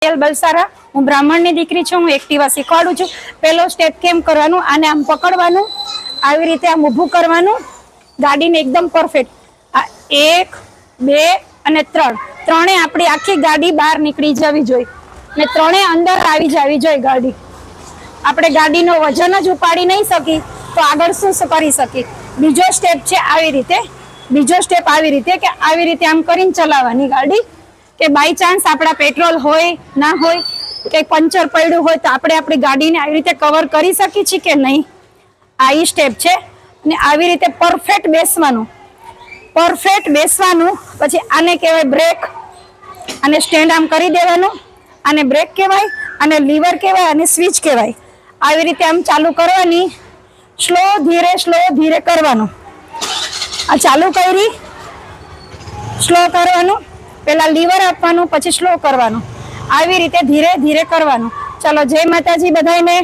બલસારા હું બ્રાહ્મણની દીકરી છું। હું એક્ટિવા શીખવાડું છું। પહેલો સ્ટેપ કેમ કરવાનું, આને આમ પકડવાનું, આવી રીતે આમ ઊભું કરવાનું, ગાડીને એકદમ પરફેક્ટ 1 2 અને 3 ત્રણે આપણી આખી ગાડી બહાર નીકળી જવી જોઈએ ને ત્રણે અંદર આવી જવી જોઈએ ગાડી। આપણે ગાડીનો વજન જ ઉપાડી નહીં શકી તો આગળ શું કરી શકી। બીજો સ્ટેપ છે આવી રીતે, બીજો સ્ટેપ આવી રીતે કે આવી રીતે આમ કરીને ચલાવવાની ગાડી કે બાય ચાન્સ આપણા પેટ્રોલ હોય ના હોય કે પંચર પડ્યું હોય તો આપણે આપણી ગાડીને આવી રીતે કવર કરી શકીએ છીએ કે નહીં। આ ઈ સ્ટેપ છે ને આવી રીતે પરફેક્ટ બેસવાનું, પરફેક્ટ બેસવાનું। પછી આને કહેવાય બ્રેક, આને સ્ટેન્ડ આમ કરી દેવાનું, આને બ્રેક કહેવાય, આને લીવર કહેવાય અને સ્વિચ કહેવાય। આવી રીતે આમ ચાલુ કરવાની, સ્લો ધીરે કરવાનું। આ ચાલુ કરી, સ્લો કરવાનું, પેલા લીવર આપવાનું પછી સ્લો કરવાનું, આવી રીતે ધીરે કરવાનું। ચાલો જય માતાજી બધાને।